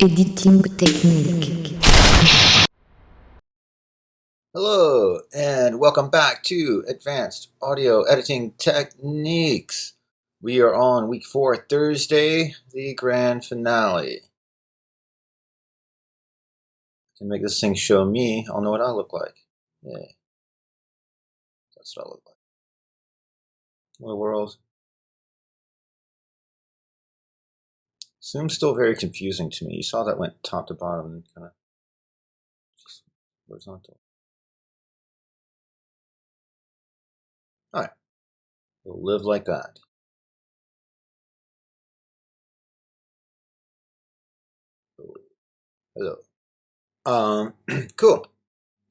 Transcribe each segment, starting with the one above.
Editing technique. Hello, and welcome back to Advanced Audio Editing Techniques. We are on week 4, Thursday, the grand finale. Can make this thing show me. I'll know what I look like. Yeah, that's what I look like. Hello, world. Zoom's still very confusing to me. You saw that went top to bottom and kind of just horizontal. All right, we'll live like that. Hello. Cool.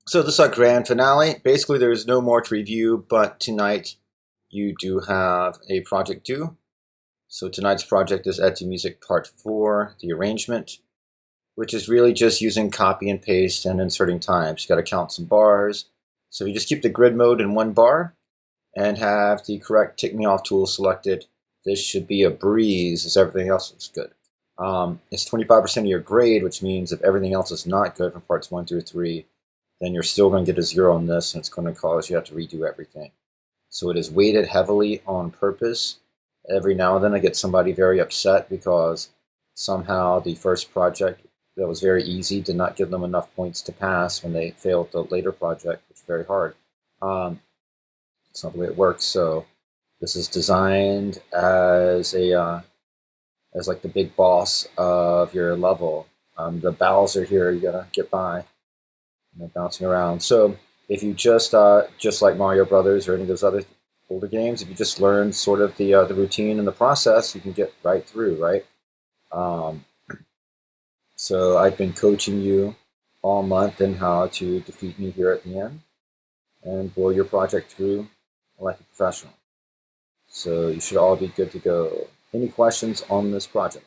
So this is our grand finale. Basically, there's no more to review, but tonight you do have a project due. So tonight's project is Add to Music Part 4, the arrangement, which is really just using copy and paste and inserting times. You got to count some bars. So you just keep the grid mode in one bar and have the correct tick me off tool selected. This should be a breeze as everything else looks good. It's 25% of your grade, which means if everything else is not good from parts 1 through 3, then you're still going to get a 0 on this, and it's going to cause you have to redo everything. So it is weighted heavily on purpose. Every now and then I get somebody very upset because somehow the first project that was very easy did not give them enough points to pass when they failed the later project, which is very hard. It's not the way it works. So this is designed as as like the big boss of your level. The battles are here. You gotta get by. Bouncing around. So if you just like Mario Brothers or any of those other older games, if you just learn sort of the routine and the process, you can get right through, right? So I've been coaching you all month in how to defeat me here at the end and blow your project through like a professional. So you should all be good to go. Any questions on this project?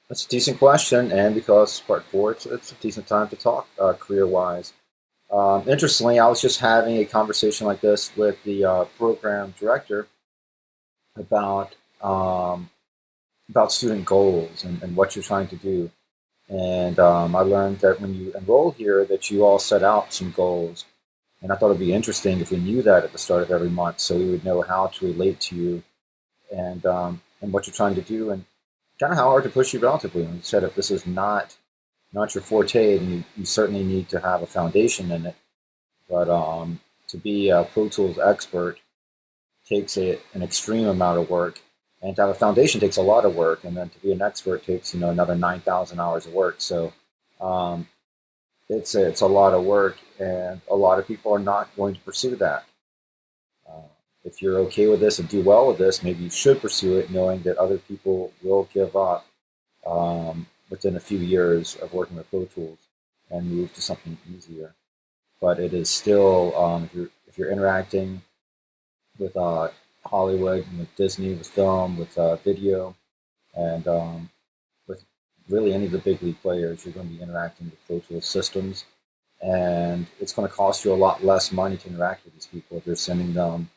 That's a decent question, and because it's part 4, it's a decent time to talk career-wise. Interestingly, I was just having a conversation like this with the program director about student goals and what you're trying to do. And I learned that when you enroll here, that you all set out some goals. And I thought it'd be interesting if we knew that at the start of every month, so we would know how to relate to you and what you're trying to do, and kind of how hard to push you relatively. And you said if this is not your forte, then you certainly need to have a foundation in it. But to be a Pro Tools expert takes an extreme amount of work, and to have a foundation takes a lot of work, and then to be an expert takes another 9,000 hours of work. So it's a lot of work, and a lot of people are not going to pursue that. If you're okay with this and do well with this, maybe you should pursue it, knowing that other people will give up within a few years of working with Pro Tools and move to something easier. But it is still, if you're interacting with Hollywood, with Disney, with film, with video, and with really any of the big league players, you're going to be interacting with Pro Tools systems, and it's going to cost you a lot less money to interact with these people if you're sending them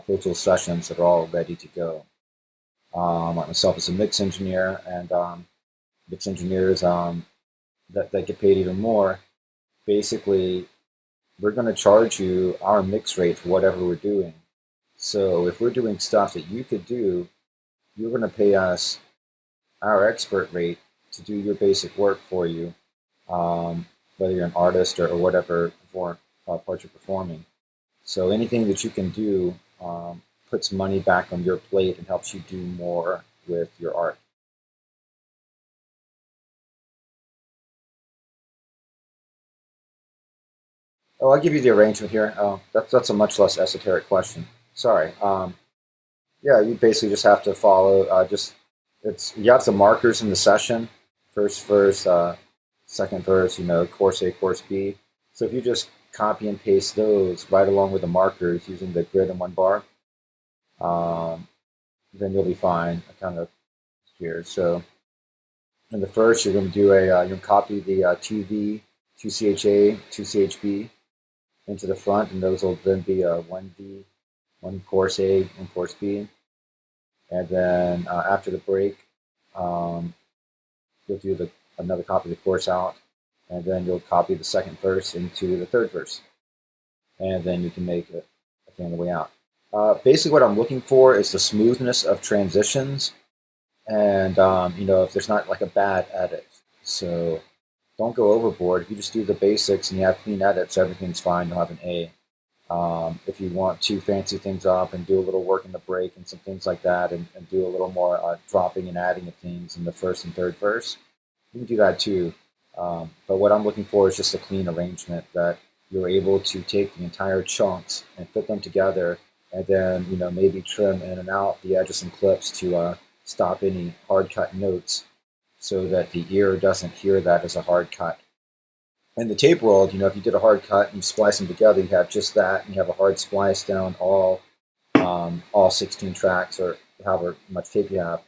Pro Tools sessions that are all ready to go. Like myself as a mix engineer, and mix engineers that get paid even more, basically we're going to charge you our mix rate for whatever we're doing. So if we're doing stuff that you could do, you're going to pay us our expert rate to do your basic work for you, whether you're an artist or whatever part you're performing. So anything that you can do puts money back on your plate and helps you do more with your art. Oh, I'll give you the arrangement here. That's a much less esoteric question. Sorry. Yeah, you basically just have to follow. You have the markers in the session, first verse, second verse. Course A, course B. So if you just copy and paste those right along with the markers using the grid in one bar, then you'll be fine. I kind of here. So in the first, you're going to do you're going to copy the 2V two CHA, two CHB into the front, and those will then be a 1D, one chorus A, one chorus B. And then after the break, um, you'll do another copy of the chorus out, and then you'll copy the second verse into the third verse, and then you can make it on the way out. Basically, what I'm looking for is the smoothness of transitions, and if there's not like a bad edit. So don't go overboard. If you just do the basics and you have clean edits, everything's fine. You'll have an A. If you want to fancy things up and do a little work in the break and some things like that, and do a little more dropping and adding of things in the first and third verse, you can do that too. But what I'm looking for is just a clean arrangement that you're able to take the entire chunks and put them together, and then maybe trim in and out the edges and clips to stop any hard cut notes, so that the ear doesn't hear that as a hard cut. In the tape world, if you did a hard cut and you splice them together, you have just that, and you have a hard splice down all 16 tracks or however much tape you have,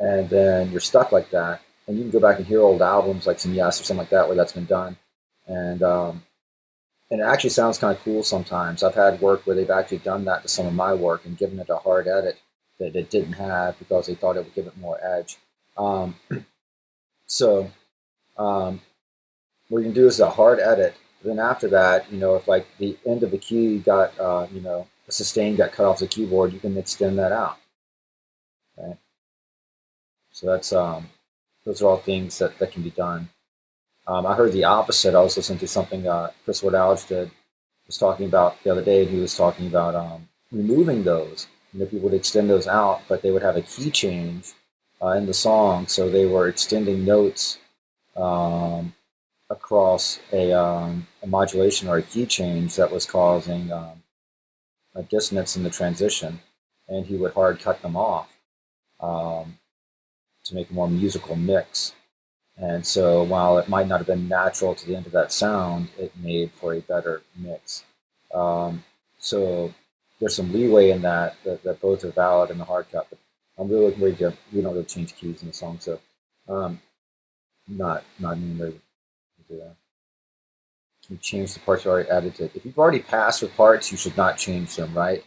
and then you're stuck like that. And you can go back and hear old albums like some Yes or something like that where that's been done, and it actually sounds kind of cool sometimes. I've had work where they've actually done that to some of my work and given it a hard edit that it didn't have because they thought it would give it more edge. So what you can do is a hard edit. Then after that, if like the end of the key got, the sustain got cut off the keyboard, you can extend that out. Okay. So that's those are all things that can be done. I heard the opposite. I was listening to something Chris Wardowich was talking about the other day, and he was talking about removing those. People would extend those out, but they would have a key change in the song, so they were extending notes across a modulation or a key change that was causing a dissonance in the transition, and he would hard cut them off to make a more musical mix. And so while it might not have been natural to the end of that sound, it made for a better mix. So there's some leeway in that both are valid in the hard cut. But I'm really looking forward to, we don't really change keys in the song, so not even ready to do that. You change the parts you already added to it. If you've already passed with parts, you should not change them, right?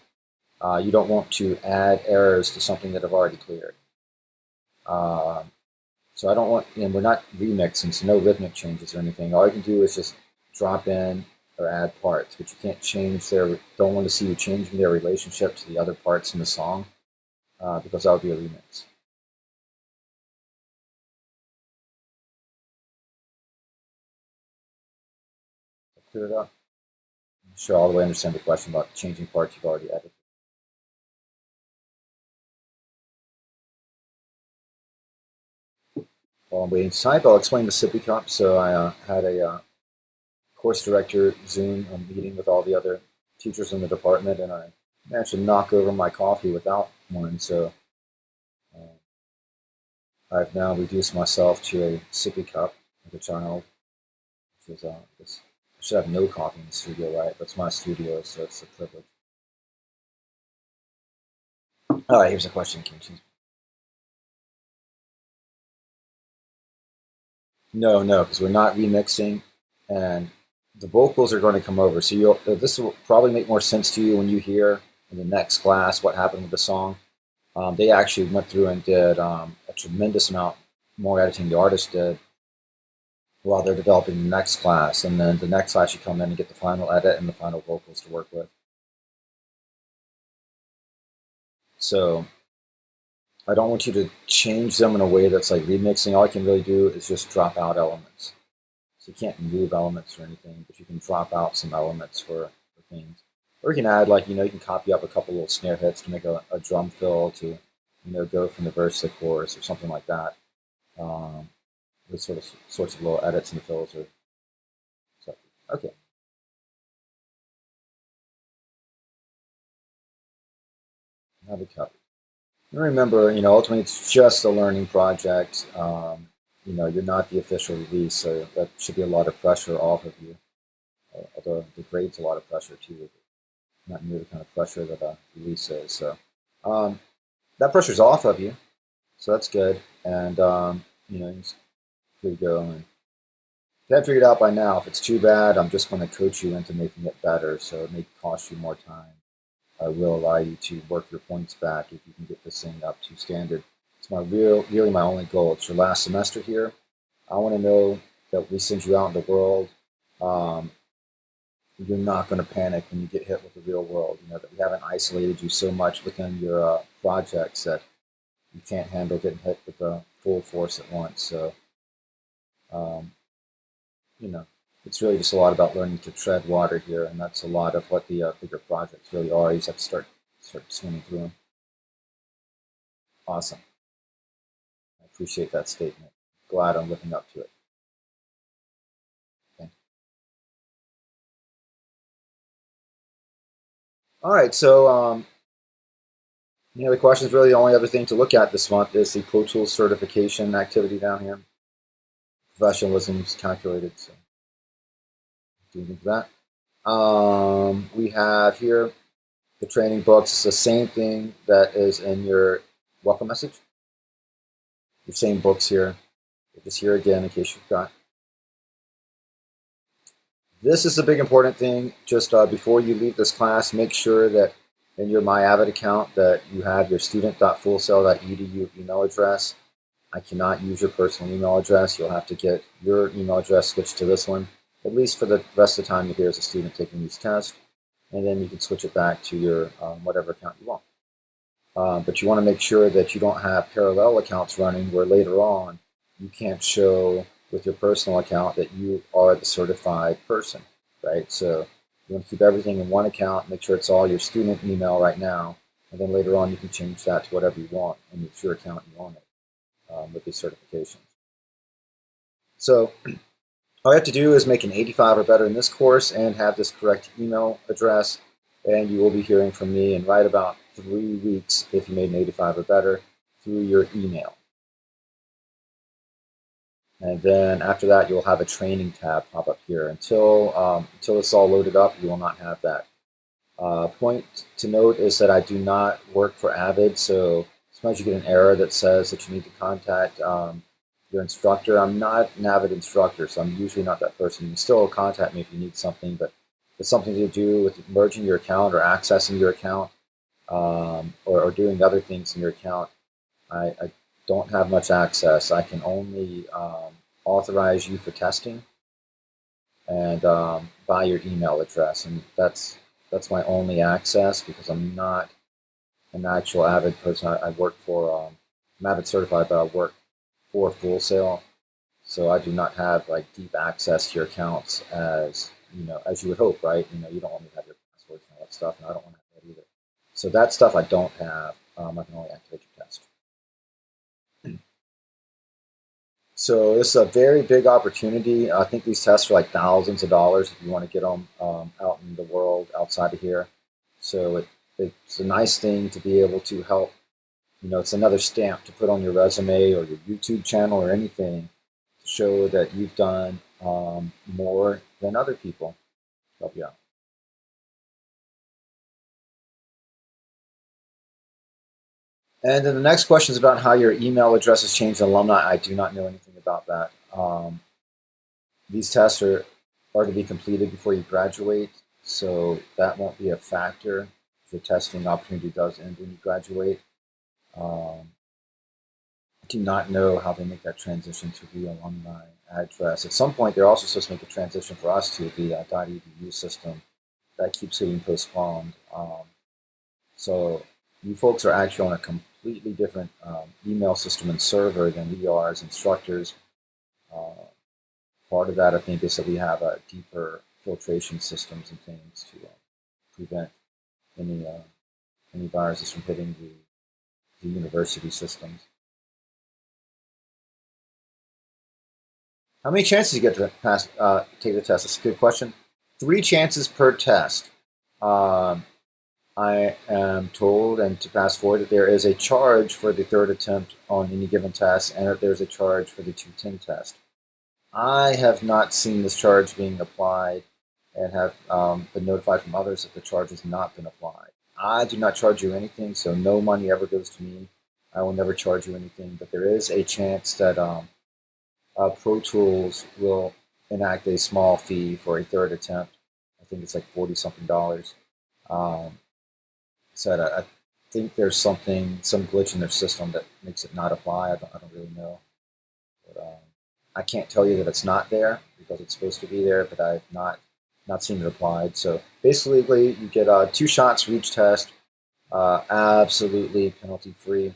You don't want to add errors to something that have already cleared. So I don't want, we're not remixing, so no rhythmic changes or anything. All you can do is just drop in or add parts, but you can't change don't want to see you changing their relationship to the other parts in the song, because that would be a remix. Clear it up. I'm sure all the way understand the question about changing parts you've already edited. While I'm waiting to type, I'll explain the sippy cup. So I had a course director Zoom meeting with all the other teachers in the department, and I managed to knock over my coffee without one. So I've now reduced myself to a sippy cup as a child, which is I should have no coffee in the studio, right? But it's my studio, so it's a privilege. All right, here's a question, Kim. No, because we're not remixing, and the vocals are going to come over. So this will probably make more sense to you when you hear in the next class what happened with the song. They actually went through and did a tremendous amount more editing the artist did while they're developing the next class. And then the next class you come in and get the final edit and the final vocals to work with. So I don't want you to change them in a way that's like remixing. All you can really do is just drop out elements. So you can't move elements or anything, but you can drop out some elements for things. Or you can add, like, you can copy up a couple little snare hits to make a drum fill to, go from the verse to the chorus or something like that. Those sorts of little edits and fills are so, okay. Have it covered. And remember, ultimately it's just a learning project. You're not the official release, so that should be a lot of pressure off of you. Although the grade's a lot of pressure too, not near the kind of pressure that a release is. So that pressure's off of you, so that's good. And you just free to go and you haven't figured out by now, if it's too bad, I'm just going to coach you into making it better. So it may cost you more time. I will allow you to work your points back if you can get this thing up to standard. It's really my only goal. It's your last semester here. I want to know that we send you out in the world. Um, you're not going to panic when you get hit with the real world. You know that we haven't isolated you so much within your projects that you can't handle getting hit with the full force at once. So, um, you know, it's really just a lot about learning to tread water here, and that's a lot of what the bigger projects really are. You just have to start swimming through them. Awesome. I appreciate that statement. Glad I'm living up to it. Thank you. All right. So, any other questions? Really, the only other thing to look at this month is the Pro Tools certification activity down here. Professionalism is calculated, so do anything for that. We have here the training books. It's the same thing that is in your welcome message. The same books here. Just here again in case you forgot. This is the big important thing. Just before you leave this class, make sure that in your MyAvid account that you have your student.fullsail.edu email address. I cannot use your personal email address. You'll have to get your email address switched to this one, at least for the rest of the time you're here as a student taking these tests. And then you can switch it back to your whatever account you want. But you want to make sure that you don't have parallel accounts running where later on you can't show with your personal account that you are the certified person, right? So you want to keep everything in one account, make sure it's all your student email right now, and then later on you can change that to whatever you want, and it's your account you want it with these certifications. So all you have to do is make an 85 or better in this course and have this correct email address, and you will be hearing from me in right about 3 weeks if you made an 85 or better through your email. And then after that, you'll have a training tab pop up here. Until it's all loaded up, you will not have that. Point to note is that I do not work for Avid, so sometimes you get an error that says that you need to contact your instructor. I'm not an Avid instructor, so I'm usually not that person. You can still contact me if you need something, but if it's something to do with merging your account or accessing your account or doing other things in your account, I don't have much access. I can only authorize you for testing and by your email address, and that's my only access because I'm not an actual Avid person. I work for I'm Avid certified, but I work for Full Sail, so I do not have like deep access to your accounts as as you would hope, right? You don't want me to have your passwords and all that stuff, and I don't want to have that either. So that stuff I don't have. I can only activate your test. So this is a very big opportunity. I think these tests are like thousands of dollars if you want to get them out in the world outside of here. So it's a nice thing to be able to help. It's another stamp to put on your resume or your YouTube channel or anything to show that you've done more than other people. Help you out. And then the next question is about how your email address has changed in alumni. I do not know anything about that. These tests are to be completed before you graduate, so that won't be a factor. The testing opportunity does end when you graduate. I do not know how they make that transition to the alumni address. At some point, they're also supposed to make a transition for us to the .edu system. That keeps getting postponed. So you folks are actually on a completely different email system and server than we are as instructors. Part of that, I think, is that we have deeper filtration systems and things to prevent any viruses from hitting the university systems. How many chances you get to pass take the test? That's a good question. 3 chances per test. I am told, and to pass forward, that there is a charge for the 3rd attempt on any given test, and that there's a charge for the 210 test. I have not seen this charge being applied and have been notified from others that the charge has not been applied. I do not charge you anything, so no money ever goes to me. I will never charge you anything, but there is a chance that Pro Tools will enact a small fee for a third attempt. I think it's like 40 something dollars. Um, so I think there's some glitch in their system that makes it not apply. I don't really know. But, I can't tell you that it's not there because it's supposed to be there, but I've not seen it applied. So basically, you get 2 shots for each test, absolutely penalty free.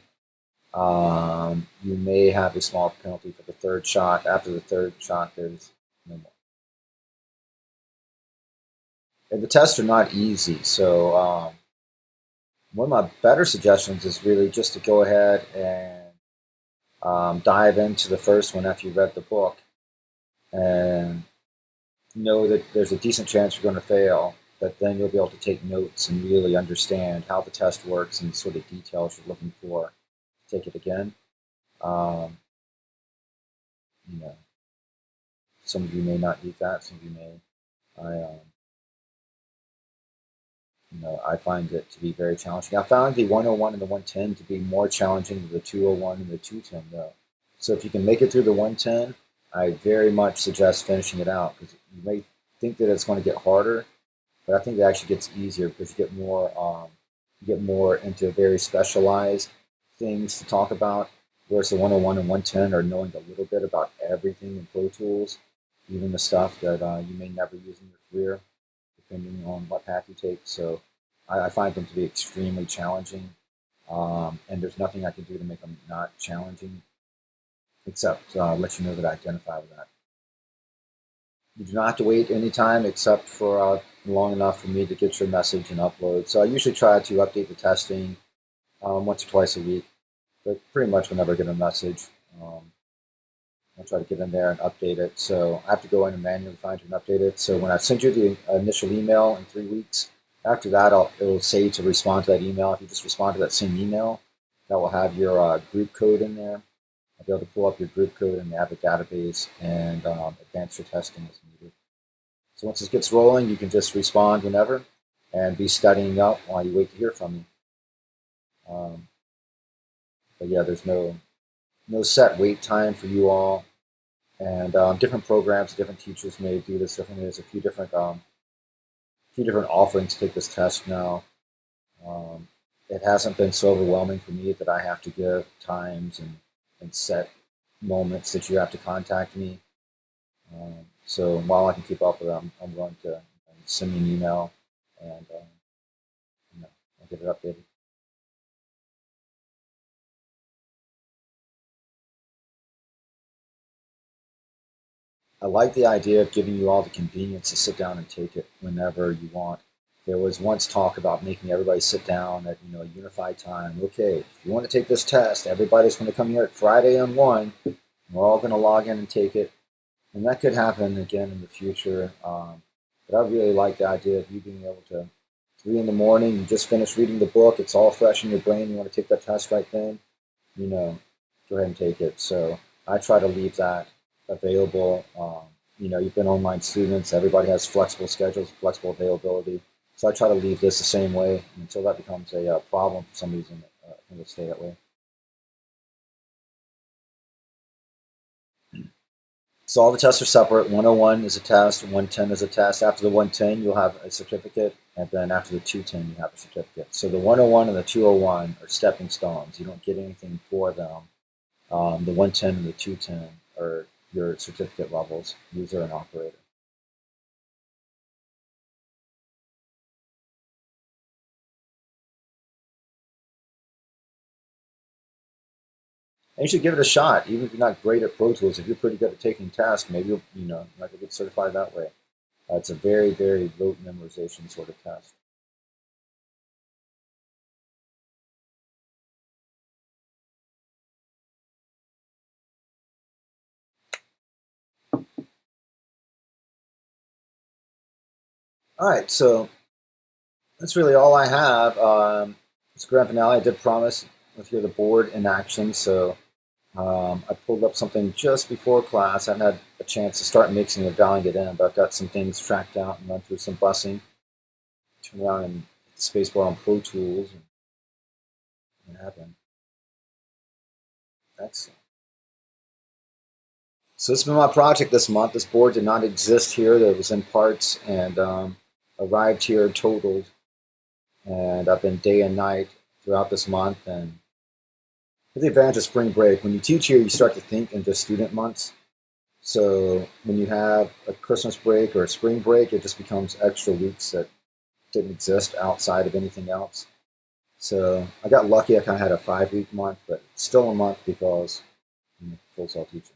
You may have a small penalty for the third shot. After the third shot, there's no more. And the tests are not easy, so one of my better suggestions is really just to go ahead and dive into the first one after you read the book and know that there's a decent chance you're going to fail, but then you'll be able to take notes and really understand how the test works and sort of details you're looking for. Take it again. Um, you know, some of you may not need that. Some of you may. I find it to be very challenging. I found the 101 and the 110 to be more challenging than the 201 and the 210, though. So if you can make it through the 110, I very much suggest finishing it out because you may think that it's going to get harder, but I think it actually gets easier because you get more into very specialized things to talk about. Whereas the 101 and 110 are knowing a little bit about everything in Pro Tools, even the stuff that you may never use in your career, depending on what path you take. So I find them to be extremely challenging, and there's nothing I can do to make them not challenging, except let you know that I identify with that. You do not have to wait any time except for long enough for me to get your message and upload. So I usually try to update the testing once or twice a week, but pretty much whenever I get a message, I'll try to get in there and update it. So I have to go in and manually find it and update it. So when I send you the initial email in 3 weeks, after that, it will say to respond to that email. If you just respond to that same email, that will have your group code in there. I'll be able to pull up your group code in the Avid database and advance your testing as needed. So once it gets rolling, you can just respond whenever and be studying up while you wait to hear from me. But yeah, there's no set wait time for you all. And different programs, different teachers may do this differently. There's a few different offerings to take this test now. It hasn't been so overwhelming for me that I have to give times and set moments that you have to contact me. So while I can keep up with them, I'm going to send me an email and I'll get it updated. I like the idea of giving you all the convenience to sit down and take it whenever you want. There was once talk about making everybody sit down at a unified time. Okay, if you want to take this test, everybody's going to come here at Friday on 1. We're all going to log in and take it, and that could happen again in the future. But I really like the idea of you being able to 3 in the morning. You just finished reading the book. It's all fresh in your brain. You want to take that test right then. Go ahead and take it. So I try to leave that available. You've been online students. Everybody has flexible schedules, flexible availability. So I try to leave this the same way until that becomes a problem for some reason. It'll stay that way. So all the tests are separate. 101 is a test, 110 is a test. After the 110, you'll have a certificate, and then after the 210, you have a certificate. So the 101 and the 201 are stepping stones. You don't get anything for them. The 110 and the 210 are your certificate levels, user and operator. And you should give it a shot, even if you're not great at Pro Tools. If you're pretty good at taking tasks, maybe you might get certified that way. It's a very, very rote memorization sort of test. All right, so that's really all I have. It's grand finale. I did promise to hear the board in action, so I pulled up something just before class. I haven't had a chance to start mixing and dialing it in, but I've got some things tracked out and run through some busing. Turn around and hit the spacebar on Pro Tools and happen. Excellent. So this has been my project this month. This board did not exist here. That was in parts and arrived here totaled. And I've been day and night throughout this month. And for the advantage of spring break, when you teach here, you start to think in just student months. So when you have a Christmas break or a spring break, it just becomes extra weeks that didn't exist outside of anything else. So I got lucky. I kind of had a 5-week month, but still a month because I'm a full cell teacher.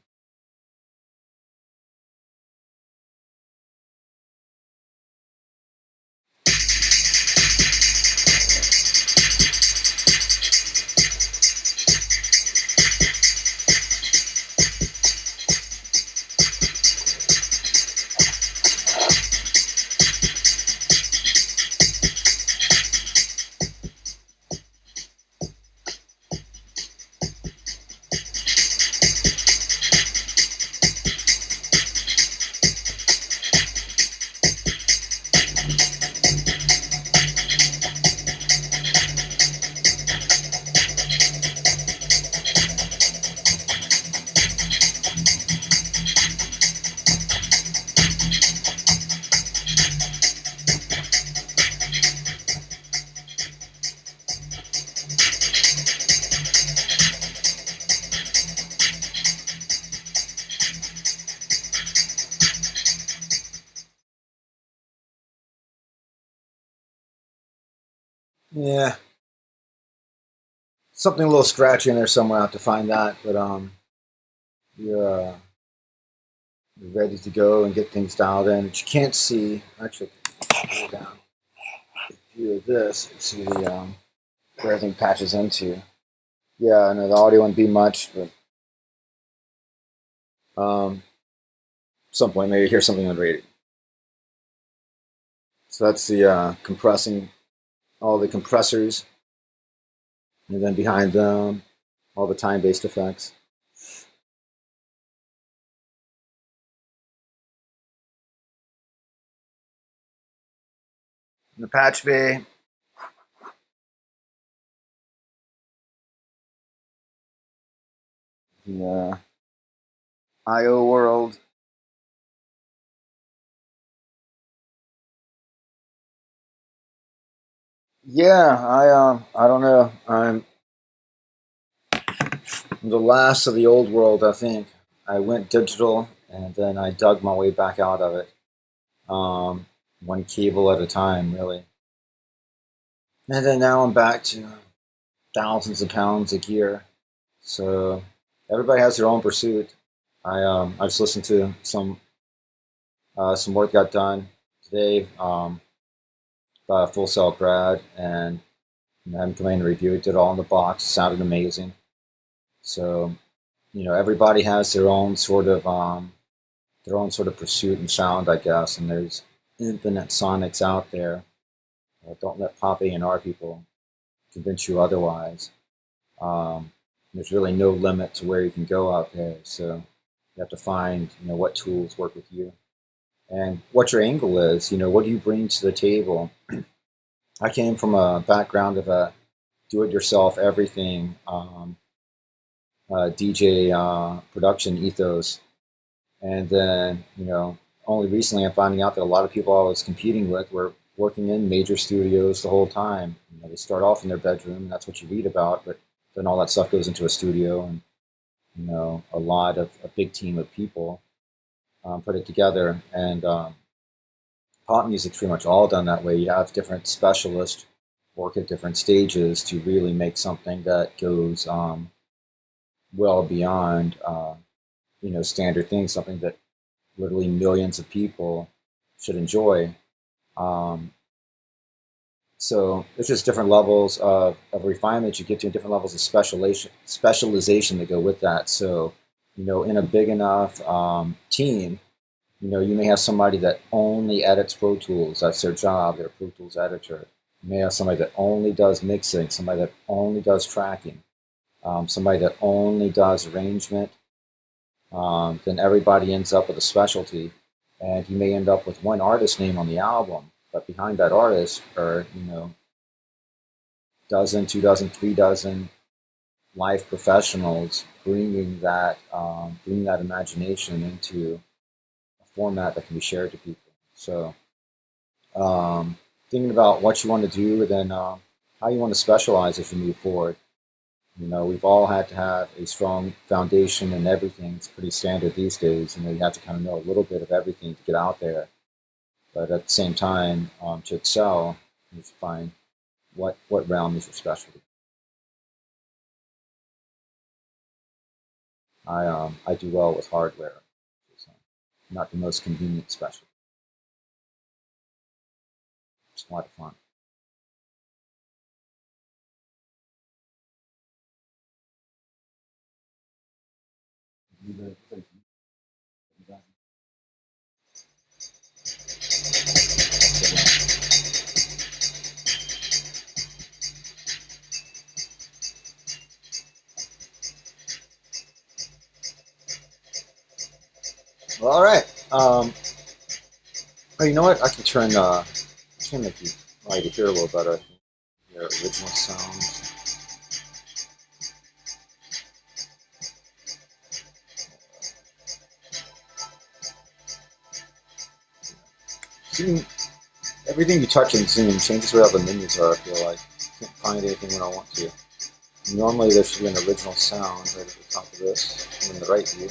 Yeah, something a little scratchy in there somewhere. I have to find that, but you're, uh, you're ready to go and get things dialed in. But you can't see. Actually, go down view of this. See the where everything patches into. Yeah, I know the audio wouldn't be much, but at some point maybe hear something on the radio. So that's the compressing all the compressors, and then behind them all the time-based effects. In the patch bay, the IO world. Yeah, I don't know. I'm the last of the old world. I think I went digital and then I dug my way back out of it, one cable at a time, really. And then now I'm back to thousands of pounds of gear. So everybody has their own pursuit. I just listened to some work got done today by a full cell grad, and I haven't come in and review it. Did it all in the box. It sounded amazing. So everybody has their own sort of pursuit and sound, I guess. And there's infinite sonics out there. Don't let pop A&R people convince you otherwise. Um, there's really no limit to where you can go out there. So you have to find what tools work with you and what your angle is. What do you bring to the table? I came from a background of a do-it-yourself everything DJ production ethos, and then only recently I'm finding out that a lot of people I was competing with were working in major studios the whole time. They start off in their bedroom, and that's what you read about, but then all that stuff goes into a studio, and a big team of people put it together. And pop music's pretty much all done that way. You have different specialists work at different stages to really make something that goes well beyond standard things, something that literally millions of people should enjoy. Um, so there's just different levels of refinement you get to, and different levels of specialization that go with that. So in a big enough team, you may have somebody that only edits Pro Tools. That's their job. They're a Pro Tools editor. You may have somebody that only does mixing, somebody that only does tracking, somebody that only does arrangement. Then everybody ends up with a specialty, and you may end up with one artist name on the album, but behind that artist are dozen, 2 dozen, 3 dozen life professionals bringing that imagination into a format that can be shared to people. So thinking about what you want to do, and then how you want to specialize as you move forward. You know, we've all had to have a strong foundation and everything. It's pretty standard these days. You know, you have to kind of know a little bit of everything to get out there. But at the same time, to excel, you should find what realm is your specialty. I do well with hardware. It's not the most convenient specialty. It's a lot of fun. Well, all right. Oh, you know what? I can make you like to hear a little better. Your original sounds. Zoom, everything you touch in Zoom changes where all the menus are. I feel like I can't find anything when I want to. Normally there should be an original sound right at the top of this in the right view.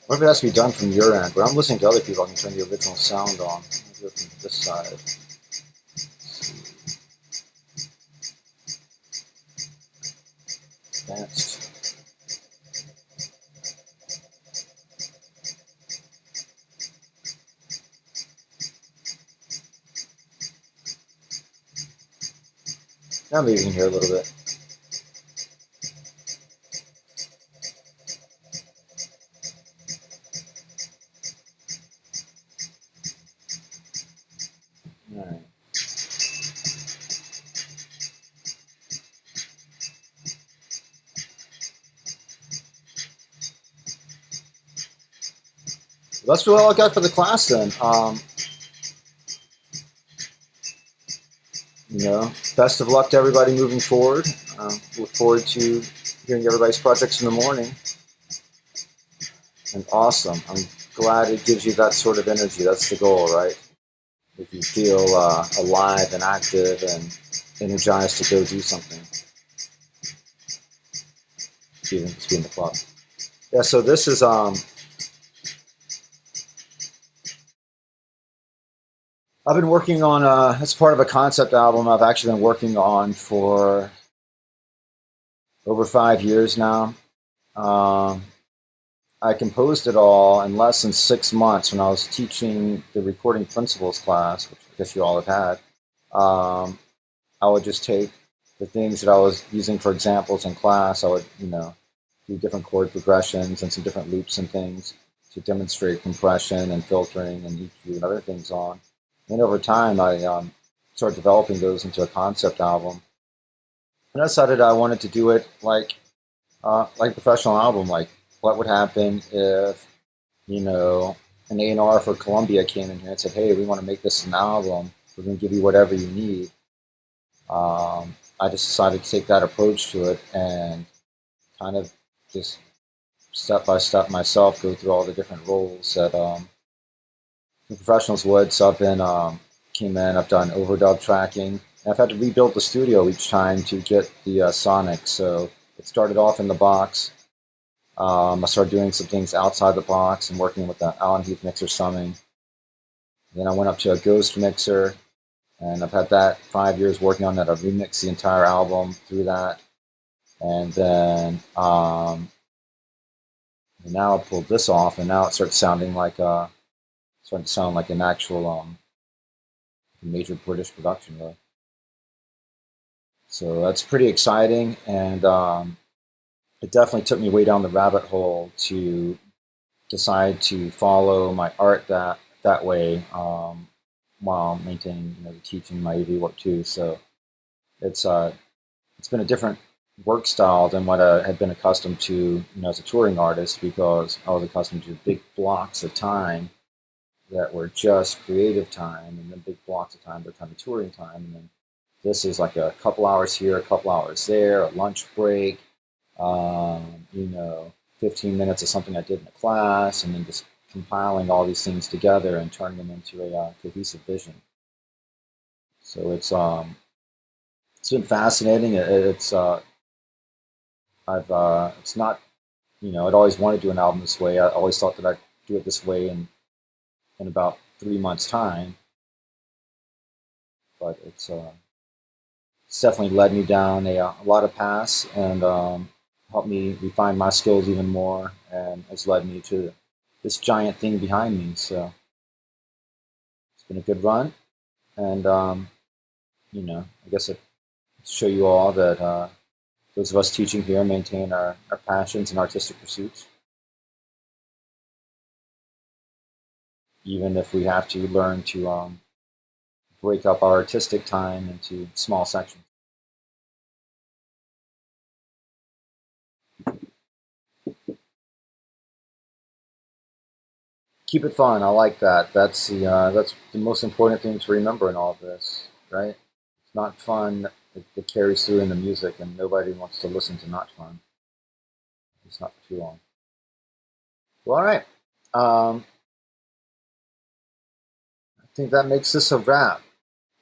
What if it has to be done from your end? When I'm listening to other people, I can turn the original sound on. I'll do it from this side. Advanced. Now maybe you can hear a little bit. All right. That's really all I got for the class then. Best of luck to everybody moving forward. Look forward to hearing everybody's projects in the morning. And awesome. I'm glad it gives you that sort of energy. That's the goal, right? If you feel alive and active and energized to go do something. Even to be in the club. Yeah, so this is I've been working on as part of a concept album I've actually been working on for over 5 years now. I composed it all in less than 6 months when I was teaching the recording principles class, which I guess you all have had. I would just take the things that I was using for examples in class. I would, do different chord progressions and some different loops and things to demonstrate compression and filtering and EQ and other things on. And over time, I started developing those into a concept album. And I decided I wanted to do it like a professional album. Like, what would happen if, an A&R for Columbia came in here and said, "Hey, we want to make this an album. We're going to give you whatever you need." I just decided to take that approach to it and kind of just step by step myself go through all the different roles that the professionals would. So I've done overdub tracking. And I've had to rebuild the studio each time to get the sonic. So it started off in the box. I started doing some things outside the box and working with the Allen Heath mixer summing. Then I went up to a Ghost mixer, and I've had that 5 years working on that. I've remixed the entire album through that. And then now I pulled this off, and now it starts sounding like an actual major British production, really. So that's pretty exciting, and it definitely took me way down the rabbit hole to decide to follow my art that way, while maintaining, the teaching my AV work too. So it's it's been a different work style than what I had been accustomed to, as a touring artist, because I was accustomed to big blocks of time that were just creative time, and then big blocks of time that were kind of touring time, and then this is like a couple hours here, a couple hours there, a lunch break, um, you know, 15 minutes of something I did in a class, and then just compiling all these things together and turning them into a cohesive vision. So it's been fascinating. It's not, I'd always wanted to do an album this way. I always thought that I'd do it this way in about 3 months' time, but it's definitely led me down a lot of paths, and helped me refine my skills even more, and has led me to this giant thing behind me. So it's been a good run, and I guess it show you all that those of us teaching here maintain our passions and artistic pursuits, even if we have to learn to break up our artistic time into small sections. Keep it fun. I like that. That's the most important thing to remember in all of this, right? It's not fun. It carries through in the music, and nobody wants to listen to not fun. It's not for too long. Well, all right. I think that makes this a wrap.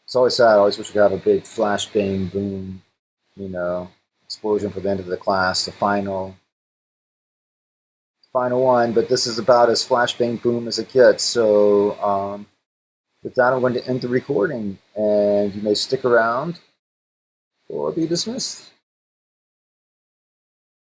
It's always sad. I always wish we could have a big flash bang boom, you know, explosion for the end of the class, the final one. But this is about as flash bang boom as it gets. So with that, I'm going to end the recording, and you may stick around or be dismissed.